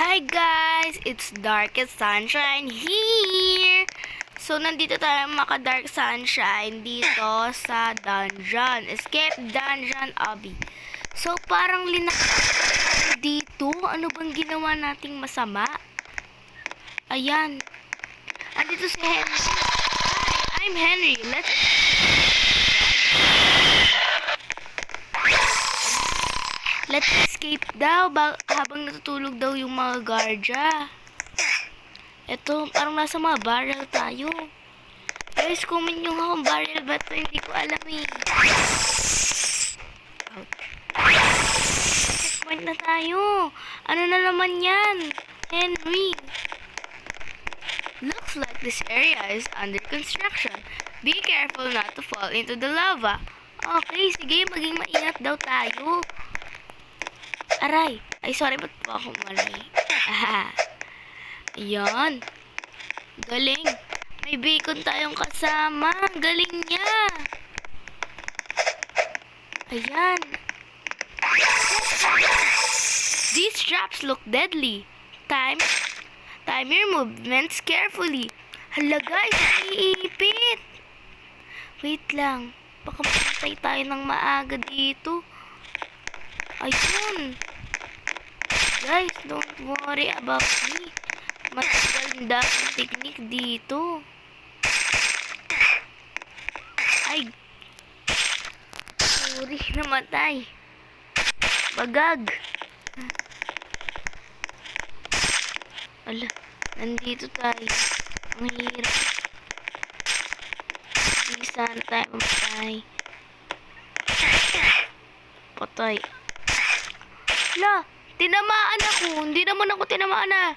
Hi guys! It's Darkest Sunshine here! So, nandito tayo maka-Dark Sunshine dito sa dungeon. Escape Dungeon Obby. So, parang dito. Ano bang ginawa nating masama? Ayan. Andito si Henry. Hi, I'm Henry. Let's escape daw habang natutulog daw yung mga guardia. Eto, parang nasa mga barrel tayo. Guys, comment nyo nga kung barrel ba ito. Hindi ko alam eh. Checkpoint na tayo. Ano na naman yan? Henry. Looks like this area is under construction. Be careful not to fall into the lava. Okay, sige. Maging maingat daw tayo. Aray. Ay, sorry. Ba't po ako maray? Ayan. Galing. May bacon tayong kasama. Galing niya. Ayan. These traps look deadly. Time your movements carefully. Hala guys, iipit. Wait lang. Baka matay tayo ng maaga dito. Ayun. Guys, don't worry about me. Mas ganda ang technique dito. Ay. Sorry, namatay. Bagag. Ala, nandito tayo. Ang hirap. Hindi sana tayo mamatay. Patay. Ala, tinamaan ako. Hindi naman ako tinamaan ah.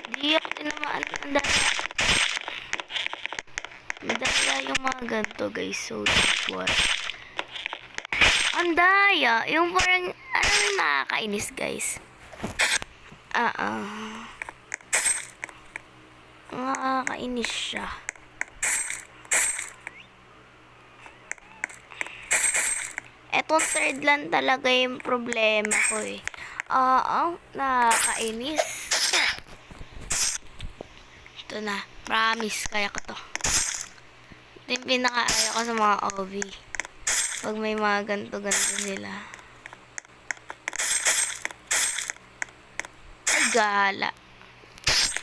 Hindi ako tinamaan. Madaya yung mga ganito guys. So don't worry. Andaya. Yung parang, ano yung nakakainis guys. Nakakainis siya. Etong third lang talaga yung problema ko eh. Nakakainis. Ito na. Promise. Kaya ko to. Ito yung pinaka-ayaw ko sa mga OV. Pag may mga ganto-ganto sila. Ay, gala.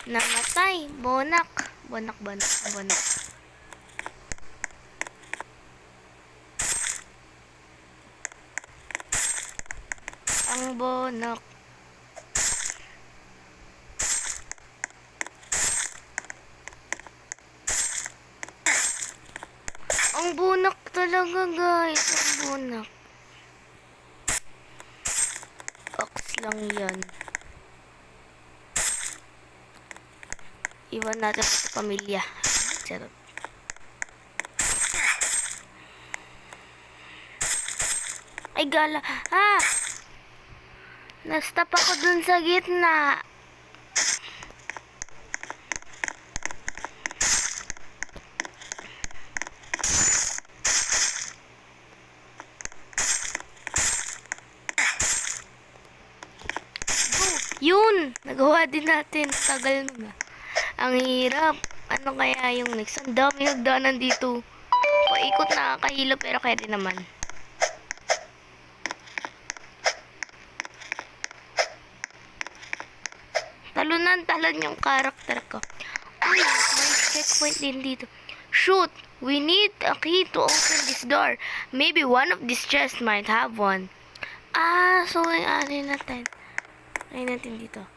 Namatay. Bonak. Bonak. Ang bonak. Ang bunak talaga guys. Ang bunak. Ox lang yan. Iwan natin sa pamilya. Charot. Ay gala. Nastop ako dun sa gitna. Yun! Nagawa din natin. Tagal nun ah. Ang hirap. Ano kaya yung next? Ang dami nagdaanan dito. Paikot nakakahilo pero kaya din naman. Talon yung karakter ko. Uy, may checkpoint din dito. Shoot! We need a key to open this door. Maybe one of these chests might have one. So ano natin? Ay natin dito.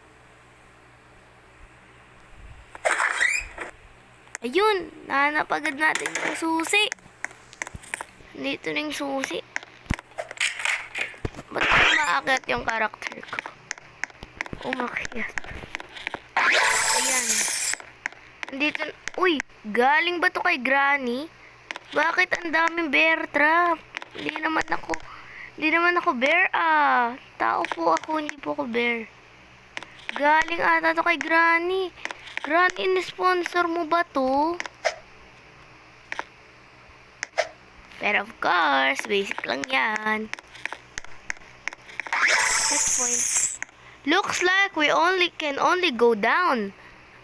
Ayun! Nahanap agad natin yung susi. Dito na yung susi. Ba't maakyat yung karakter ko? Umakyat. Ayan. Dito. Uy! Galing ba to kay Granny? Bakit ang daming bear trap? Hindi naman ako bear Tao po ako, hindi po ako bear. Galing ata to kay Granny. Granny, in-sponsor mo ba to? Pero of course, basic lang yan. checkpoint. Looks like we can only go down.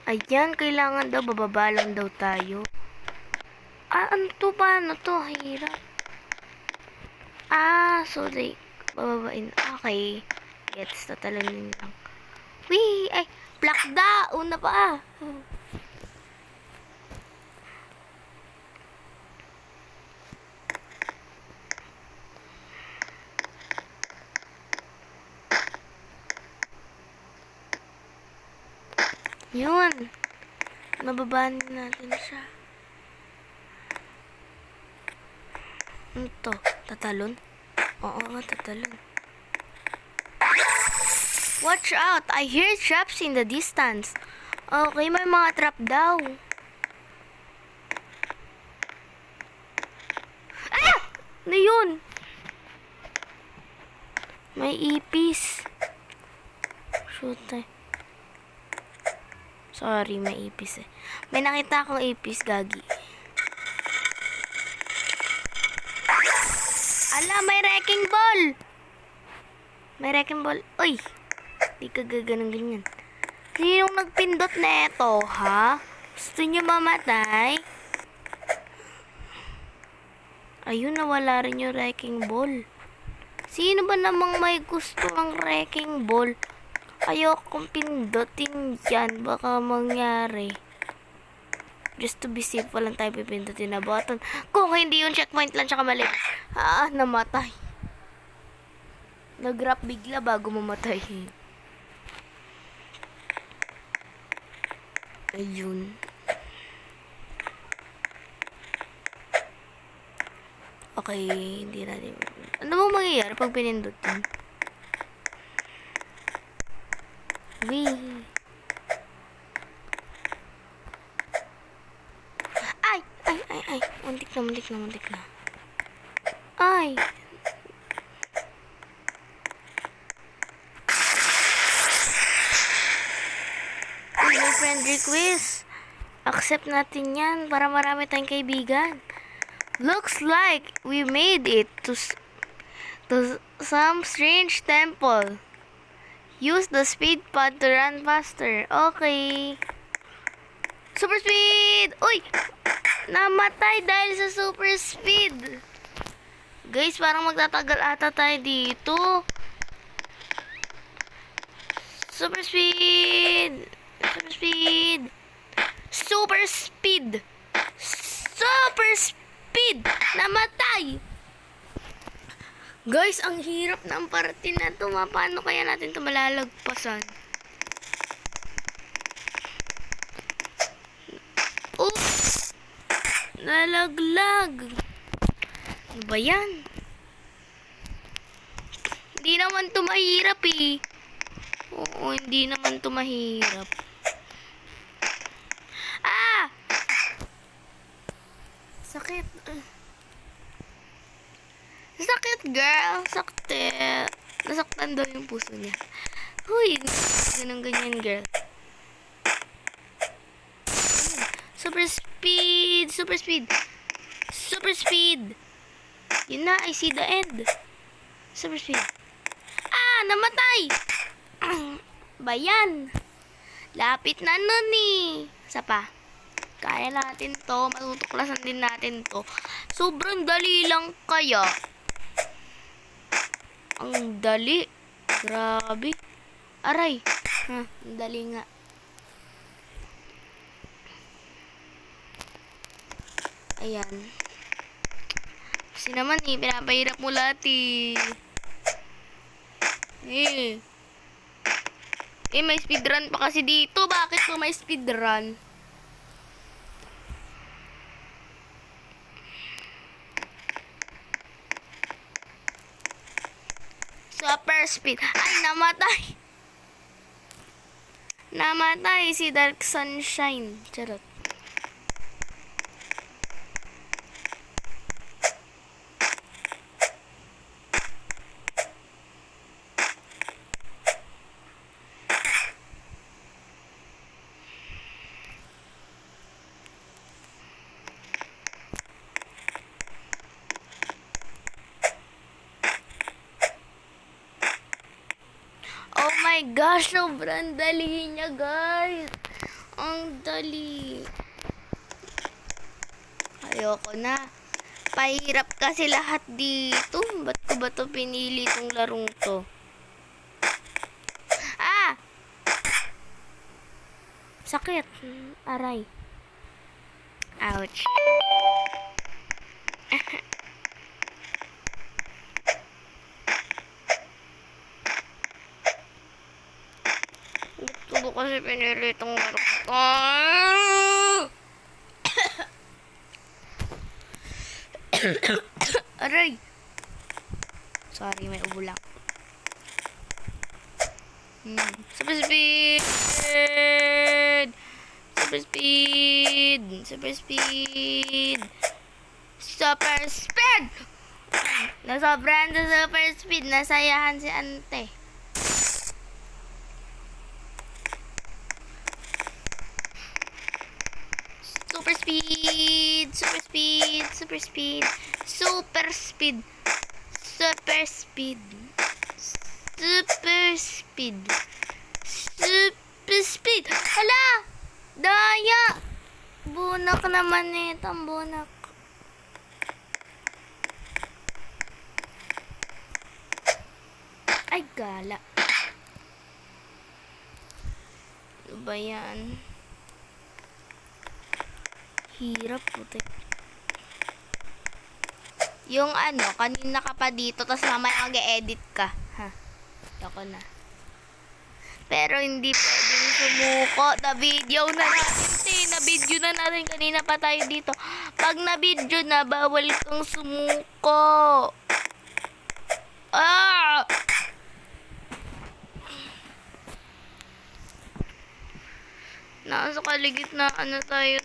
Ayan, kailangan daw, bababa lang daw tayo. Ano to? Paano to? Hirap. So they, bababain. Okay. Gets, tatalanin lang. Wee! Ay, plakda! Una pa! Yun. Mababaan natin siya. Ano to? Tatalon? Oo nga, tatalon. Watch out! I hear traps in the distance. Okay, may mga trap daw. Ano yun? May ipis. Shoot eh. Sorry, may ipis eh. May nakita akong ipis, gagi. Ala, may wrecking ball! May wrecking ball. Uy! Di ka gaganong ganyan. Sinong nagpindot na ito, ha? Gusto niyo mamatay? Ayun, nawala rin yung wrecking ball. Sino ba namang may gusto ng wrecking ball? Ayokong pindutin yan. Baka mangyari. Just to be safe, walang tayo pipindutin na button. Kung hindi yung checkpoint lang tsaka mali. Namatay. Nag-grab bigla bago mamatay. Ayun. Okay, hindi natin. Ano bang mangyayari pag pinindot yun? Wee. Ay! Muntik na. Ay! May friend request. Accept natin yan para marami tayong kaibigan. Looks like we made it to some strange temple. Use the speed pad to run faster. Okay. Super speed! Uy! Namatay dahil sa super speed. Guys, parang magtatagal ata tayo dito. Super speed! Super speed! Super speed! Super speed! Namatay! Guys, ang hirap ng parte na to. Paano kaya natin ito malalagpasan? Oops! Nalaglag! Ano ba yan? Hindi naman ito mahirap eh. Oo, hindi naman ito mahirap. Sakit. Sakit, girl. Sakit. Nasaktan daw yung puso niya. Huy, ganyan, girl. Super speed. Super speed. Super speed. Yun na, I see the end. Super speed. Namatay. Bayan. Lapit na nun eh. Isa pa. Kaya natin to. Matutuklasan din natin to. Sobrang dali lang kaya. Ang dali. Grabe. Aray. Ang dali nga. Ayan. Kasi naman eh, pinapahirap mo lahat eh. May speedrun pa kasi dito. Bakit po may speedrun? Super speed. Ay, namatay. Namatay si Dark Sunshine. Charot. my gosh, sobrang dali niya, guys. Ang dali. Ayoko na. Pahirap kasi lahat dito. Ba't ko ba to pinili itong larong to? Ah! Sakit. Aray. Ouch. Gusto ko kasi pinili itong larong to. Aray. Sorry, may ubo lang. Super speed! Super speed! Super speed! Super speed! Nasobran sa super speed. Nasayahan si ante. Super speed! Super speed! Super speed! Super speed! Super speed! Super speed! Super speed! Hala! Daya! Bunak naman ito. Ang bunak. Ay, gala. Ano ba yan? Hirap, putik. Yung ano, kanina ka pa dito, tapos mamaya mag-edit ka. Ha? Ako na. Pero hindi pwedeng sumuko. Na-video na natin, na-video na natin. Kanina pa tayo dito. Pag na-video na, bawal kang sumuko. Ah! Nasa kaligitnaan na tayo.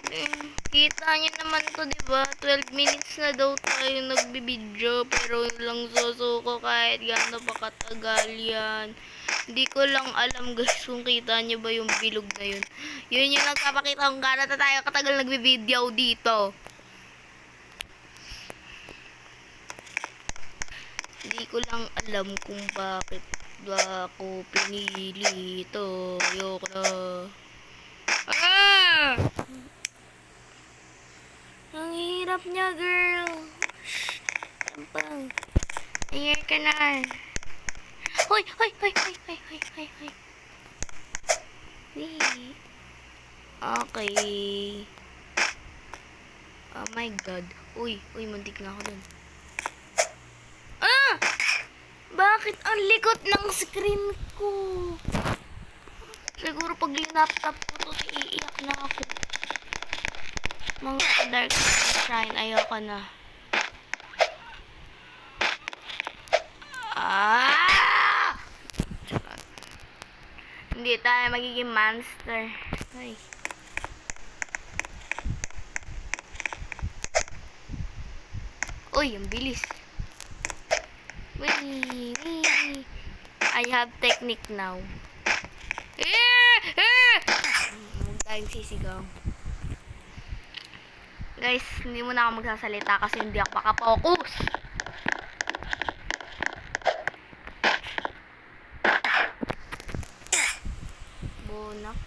Kita niyo naman to, diba? 12 minutes na daw tayo nagbibidyo. Pero lang susuko kahit gaano pa katagal yan. Hindi ko lang alam, guys, kung kita niyo ba yung bilog na yun. Yun yung nagpapakita kung gaano na tayo katagal nagbibidyo dito. Hindi ko lang alam kung bakit ba ako pinili ito. Ayoko na. Ah! Ang hirap niya, girl. Shh. Tampang. Ayer ka na. Hoy, hoy, hoy, hoy, hoy, hoy, hoy, hoy. Okay. Oh my God. Uy, muntik na ako dun. Ah! Bakit ang likot ng screen ko? Siguro pag linaptop ko to, iiyak na ako. Mga dark shine, ayoko na. Ah! Hindi tayo magiging monster. Ay. Uy, ang bilis. Wee. I have technique now. Huwag tayong sisigaw. Guys, hindi mo na ako magsasalita kasi hindi ako makapokus. Bunak.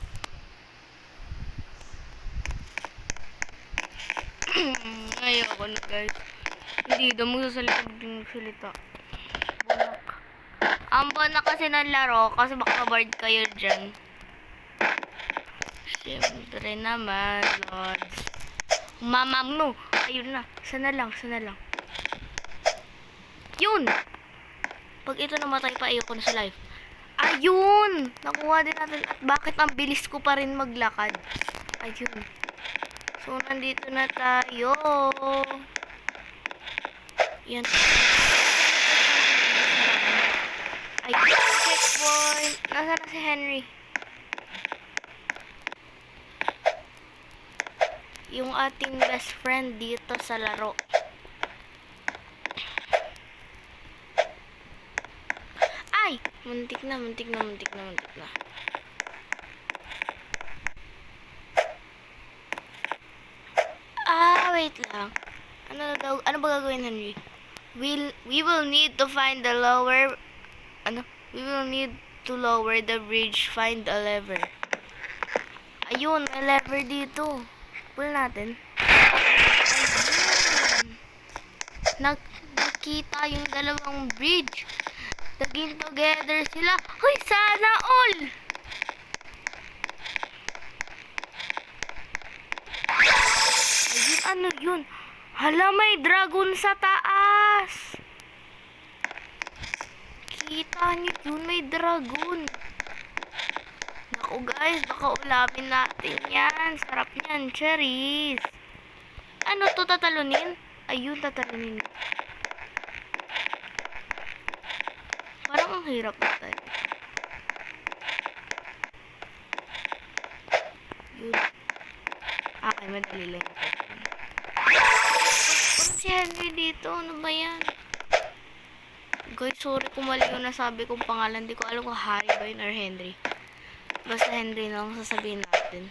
Ayoko na, guys. Hindi daw magsasalita. Bunak. Ang bunak kasi ng laro kasi baka bored kayo dyan. Siyempre naman, Lords. Mamam no. Ayun na. Sana lang. Yun! Pag ito namatay pa, ayoko na sa life. Ayun! Nakuha din natin. At bakit ang bilis ko pa rin maglakad? Ayun. So, nandito na tayo. Yan. Ay, checkpoint. Nasaan na si Henry? Yung ating best friend dito sa laro. Ay! Muntik na. Wait lang. Ano ba gagawin, Henry? We will need to find the lower... we will need To lower the bridge, find a lever. Ayun, may lever dito. Pull natin. Ayun. Nakita yung dalawang bridge. Naging together sila. Hoy, sana all! Ayun, ano yun? Hala, may dragon sa taas. Kita niyo yun, may dragon. Naku guys, baka ulamin natin yan. Sarap yan, cherries. Ano to, tatalunin? Ayun, tatalunin. Parang ang hirap na tayo. Yun. Okay, madali lang ito. Si Henry dito, ano ba yan? Guys, sorry kung mali yung nasabi kong pangalan. Di ko alam kung Harry ba yun or Henry. Basta Henry na lang sasabihin natin.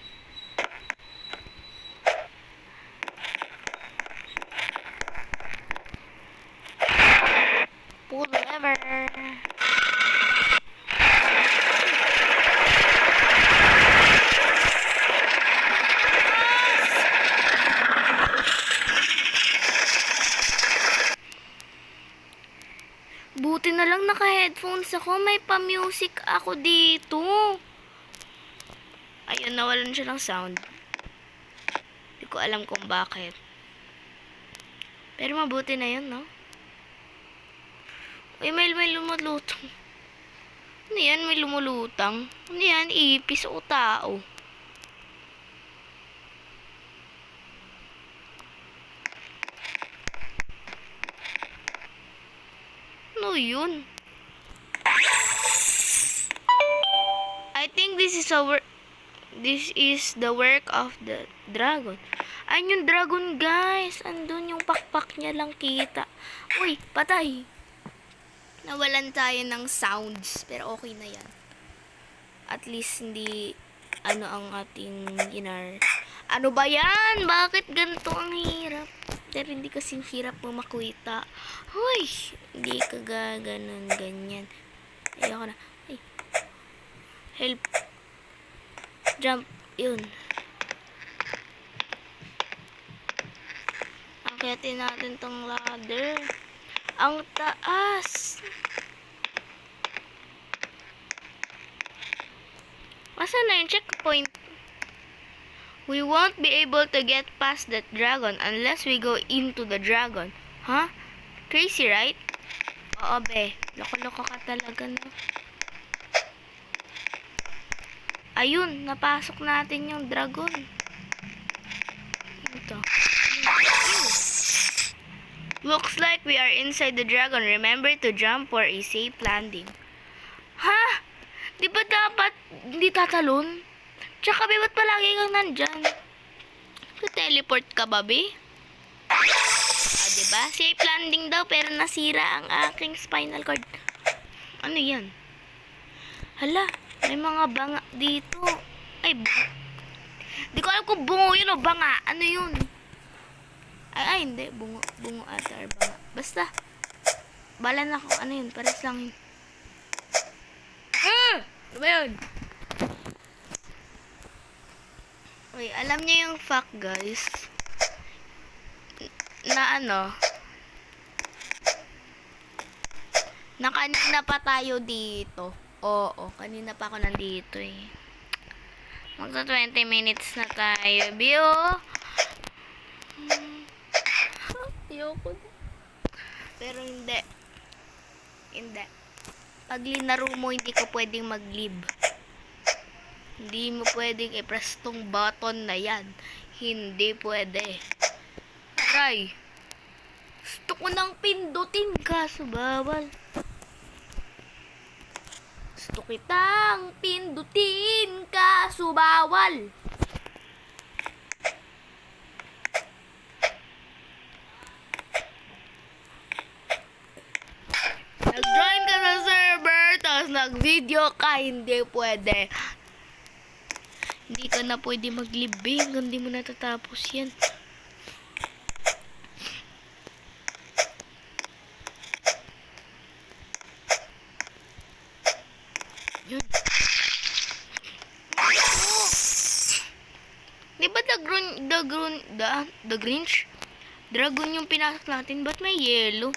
Pull lever. Buti na lang naka-headphones ako. May pa-music ako dito. Ayun, nawalan siya ng sound. Hindi ko alam kung bakit. Pero mabuti na yun, no? Uy, may lumulutang. Ano yan? May lumulutang. Ano yan? Ipis o tao? Ano yun? I think this is the work of the dragon. Ayun yung dragon, guys. Andun yung pakpak niya lang kita. Uy, patay. Nawalan tayo ng sounds. Pero okay na yan. At least hindi ang ating ginar. Ano ba yan? Bakit ganito ang hirap? Pero hindi kasing hirap mo makwita. Hoy! Hindi ka gaganon ganyan. Ayoko na. Ay. Help. Jump. Yun. Akyatin natin tong ladder. Ang taas. Asan na yung checkpoint? We won't be able to get past that dragon unless we go into the dragon. Huh? Crazy, right? Oo, be. Loko-loko ka talaga, no? Ayun, napasok natin yung dragon. Ito. Looks like we are inside the dragon. Remember to jump for a safe landing. Ha? Di ba dapat hindi tatalon? Tsaka, be, ba't palagi kang nandyan? Teleport ka ba, be? Diba? Safe landing daw, pero nasira ang aking spinal cord. Ano yan? Hala, may mga banga dito. Ay, di ko alam kung bungo yun o banga. Ano yun? Ay, hindi. Bungo ata or banga. Basta, bala na kung ano yun. Pares lang yun. Ano ba yun? Uy, alam niyo yung fact, guys, na na kanina pa tayo dito. Oo, kanina pa ako nandito eh. Magsa 20 minutes na tayo. Bio! Ayoko na. Pero hindi. Hindi. Pag linaro mo, hindi ka pwedeng mag-leave. Hindi mo pwedeng i-press tong button na yan. Hindi pwede. Aray. Gusto ko nang pindutin kaso bawal. Gusto kitang pindutin kaso bawal. Nag-join ka sa server, tapos nag-video ka, hindi pwede. Hindi ka na pwede mag-libing, hindi mo natatapos yan. the Grinch? Dragon yung pinasok natin. Ba't may yellow?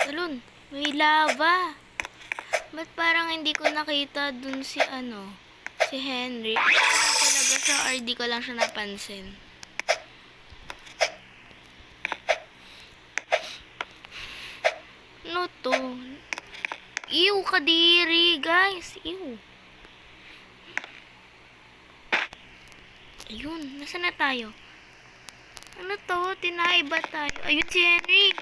Talon, may lava. Ba't parang hindi ko nakita dun si si Henry? Talaga sa RD ko lang siya napansin. Ano to? Ew, kadiri, guys. Ew. Ayun, nasa na tayo? Ano to? Tinaiba tayo. Ayun si Henry.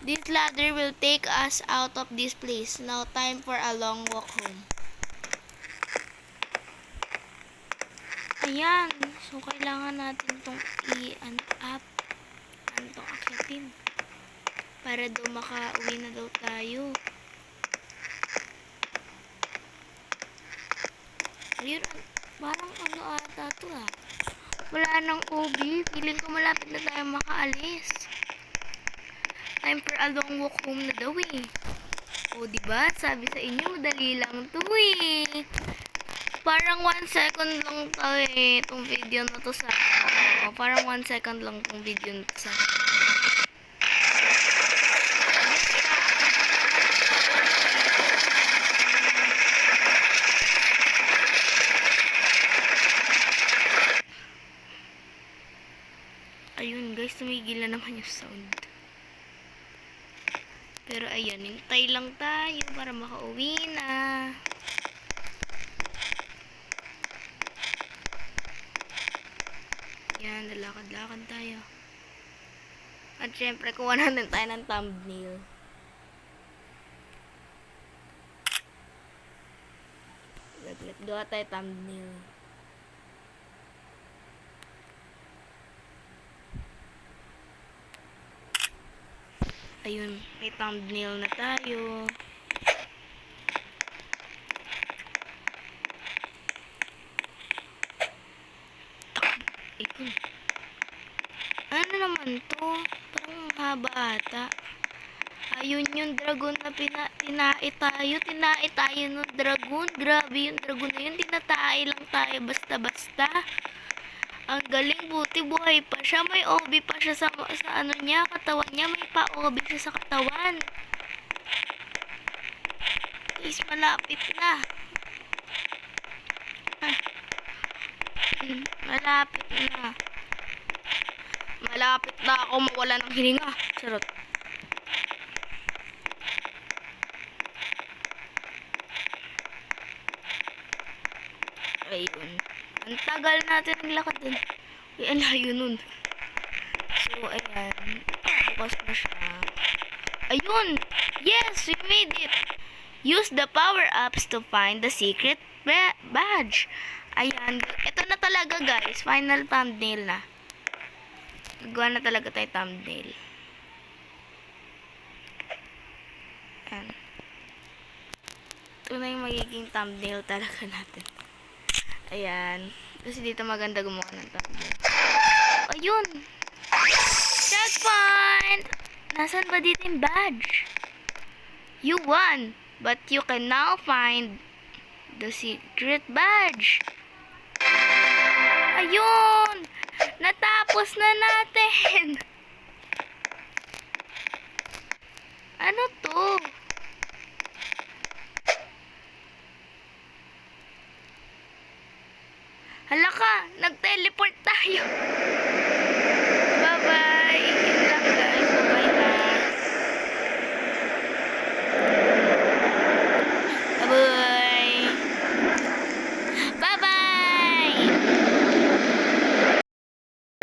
This ladder will take us out of this place. Now time for a long walk home. Ayan. So, kailangan natin itong i-up. Itong akitin. Para daw makauwi na daw tayo. Ayun. Parang ata to ah. Wala nang OB. Feeling ko malapit na tayo makaalis. Time for a long walk home na daw eh. O, diba? Sabi sa inyo, madali lang to eh. Parang 1 second lang to eh. Itong video na to sa... O, parang 1 second lang itong video na to sa... Ayun guys, tumigil na naman yung sound. Pero ayan, hintay lang tayo para makauwi na. Yan, lalakad-lakad tayo. At syempre, kuha natin tayo ng thumbnail. Gawa tayo thumbnail. Ayun, may thumbnail na tayo. Ayun. Ano naman to? Parang haba ata. Ayun yung dragon na tinai tayo ng dragon. Grabe yung dragon na yun. Tinatay lang tayo basta-basta. Ang galing, buti buhay pa siya. May OB pa siya sa ano niya, katawan niya. May pa-OB siya sa katawan. Please, malapit na. Malapit na. Malapit na ako mawala ng hininga. Charot. Ayun. Ang tagal natin naglakad dun. Uy, ang layo nun. So, ayan. Bukas na siya. Ayun! Yes! We made it! Use the power-ups to find the secret badge. Ayan. Ito na talaga, guys. Final thumbnail na. Nagawa na talaga tayo thumbnail. Ayan. Ito na yung magiging thumbnail talaga natin. Ayan. Kasi dito maganda gumawa ng thumbnail. Ayun! Checkpoint! Nasaan ba dito yung badge? You won! But you can now find the secret badge. Ayun! Natapos na natin! Ano to? Hala ka! Nag-teleport tayo!